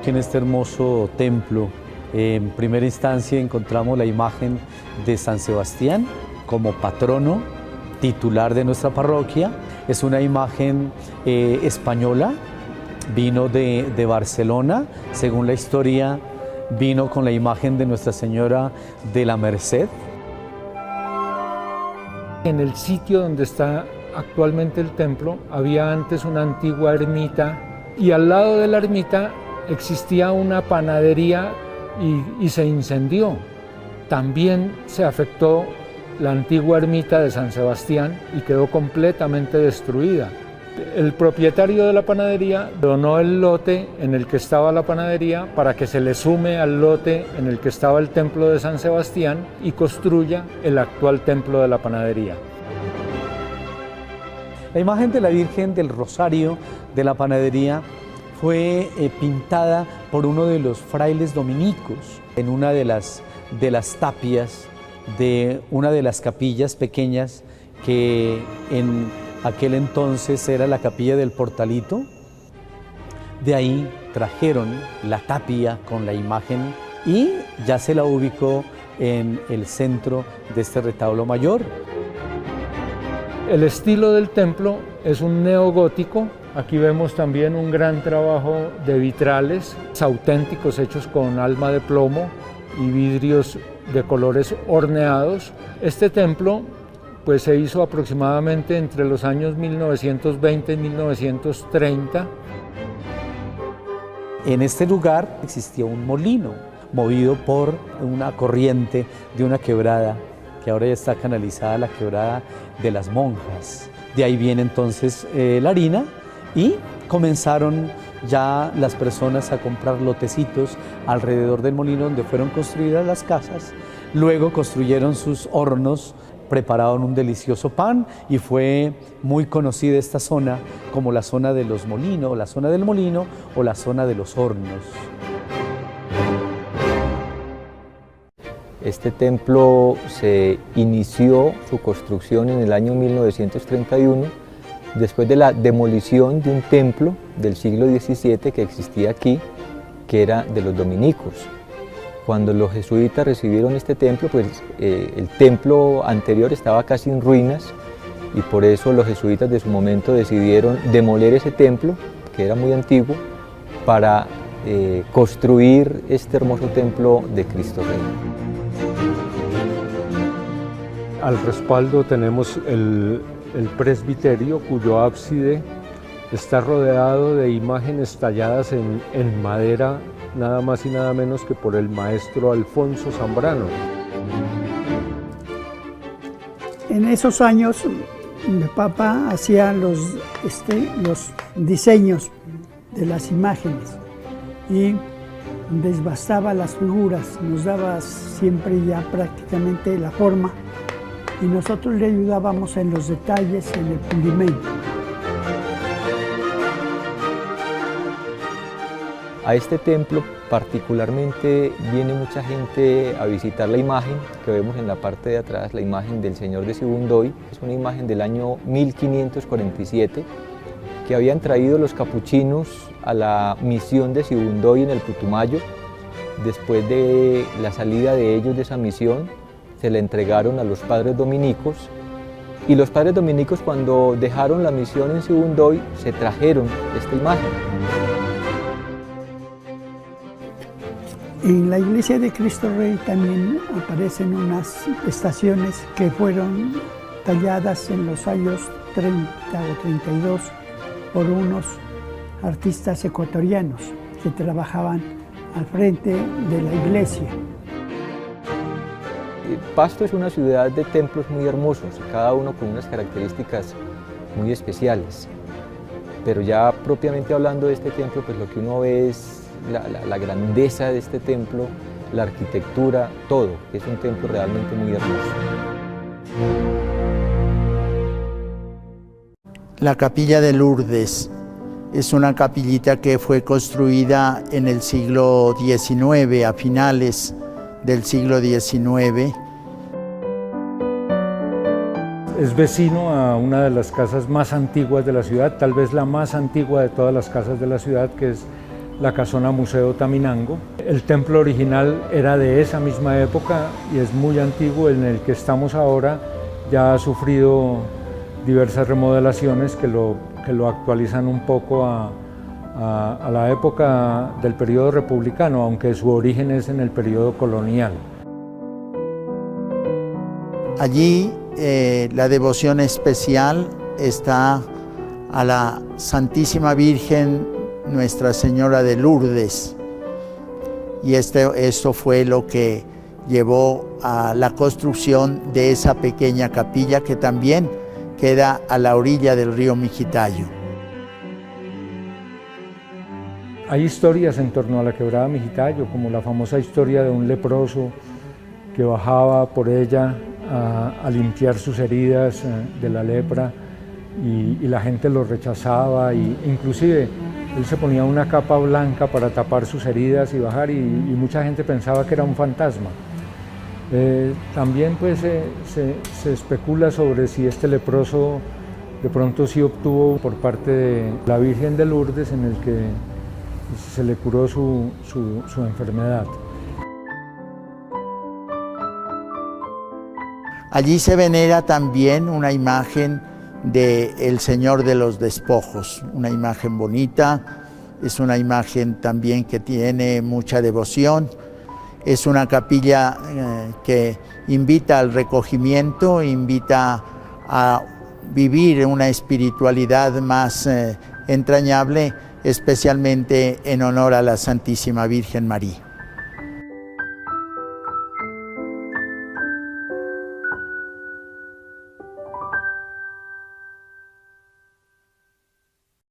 En este hermoso templo, en primera instancia encontramos la imagen de San Sebastián como patrono titular de nuestra parroquia. Es una imagen española, vino de Barcelona, según la historia vino con la imagen de Nuestra Señora de la Merced. En el sitio donde está actualmente el templo había antes una antigua ermita y al lado de la ermita existía una panadería y se incendió. También se afectó la antigua ermita de San Sebastián y quedó completamente destruida. El propietario de la panadería donó el lote en el que estaba la panadería para que se le sume al lote en el que estaba el templo de San Sebastián y construya el actual templo de la panadería. La imagen de la Virgen del Rosario de la panadería fue pintada por uno de los frailes dominicos en una de las tapias de una de las capillas pequeñas que en aquel entonces era la capilla del Portalito. De ahí trajeron la tapia con la imagen y ya se la ubicó en el centro de este retablo mayor. El estilo del templo es un neogótico. Aquí vemos también un gran trabajo de vitrales auténticos hechos con alma de plomo y vidrios de colores horneados. Este templo pues se hizo aproximadamente entre los años 1920 y 1930. En este lugar existía un molino movido por una corriente de una quebrada que ahora ya está canalizada, la quebrada de las Monjas. De ahí viene entonces la harina y comenzaron ya las personas a comprar lotecitos alrededor del molino donde fueron construidas las casas. Luego construyeron sus hornos, prepararon un delicioso pan y fue muy conocida esta zona como la zona de los molinos, la zona del molino o la zona de los hornos. Este templo se inició su construcción en el año 1931, después de la demolición de un templo del siglo XVII que existía aquí, que era de los dominicos. Cuando los jesuitas recibieron este templo, pues el templo anterior estaba casi en ruinas y por eso los jesuitas de su momento decidieron demoler ese templo, que era muy antiguo, para construir este hermoso templo de Cristo Rey. Al respaldo tenemos el presbiterio, cuyo ábside está rodeado de imágenes talladas en madera, nada más y nada menos que por el maestro Alfonso Zambrano. En esos años mi papá hacía los diseños de las imágenes y desbastaba las figuras, nos daba siempre ya prácticamente la forma y nosotros le ayudábamos en los detalles, en el pulimento. A este templo particularmente viene mucha gente a visitar la imagen que vemos en la parte de atrás, la imagen del Señor de Sibundoy. Es una imagen del año 1547 que habían traído los capuchinos a la misión de Sibundoy en el Putumayo. Después de la salida de ellos de esa misión, se le entregaron a los padres dominicos y los padres dominicos, cuando dejaron la misión en Sibundoy, se trajeron esta imagen. En la iglesia de Cristo Rey también aparecen unas estaciones que fueron talladas en los años 30 o 32 por unos artistas ecuatorianos que trabajaban al frente de la iglesia. Pasto es una ciudad de templos muy hermosos, cada uno con unas características muy especiales. Pero ya propiamente hablando de este templo, pues lo que uno ve es la grandeza de este templo, la arquitectura, todo. Es un templo realmente muy hermoso. La capilla de Lourdes es una capillita que fue construida en el siglo XIX, a finales del siglo XIX. Es vecino a una de las casas más antiguas de la ciudad, tal vez la más antigua de todas las casas de la ciudad, que es la casona Museo Taminango. El templo original era de esa misma época y es muy antiguo. En el que estamos ahora ya ha sufrido diversas remodelaciones que lo actualizan un poco a la época del periodo republicano, aunque su origen es en el periodo colonial. Allí la devoción especial está a la Santísima Virgen Nuestra Señora de Lourdes, y esto fue lo que llevó a la construcción de esa pequeña capilla que también queda a la orilla del río Mijitayo. Hay historias en torno a la quebrada Mijitayo, como la famosa historia de un leproso que bajaba por ella a limpiar sus heridas de la lepra y la gente lo rechazaba, y inclusive él se ponía una capa blanca para tapar sus heridas y bajar, y mucha gente pensaba que era un fantasma. También pues se especula sobre si este leproso de pronto sí obtuvo por parte de la Virgen de Lourdes, en el que se le curó su enfermedad. Allí se venera también una imagen del Señor de los Despojos, una imagen bonita, es una imagen también que tiene mucha devoción, es una capilla que invita al recogimiento, invita a vivir una espiritualidad más entrañable, especialmente en honor a la Santísima Virgen María.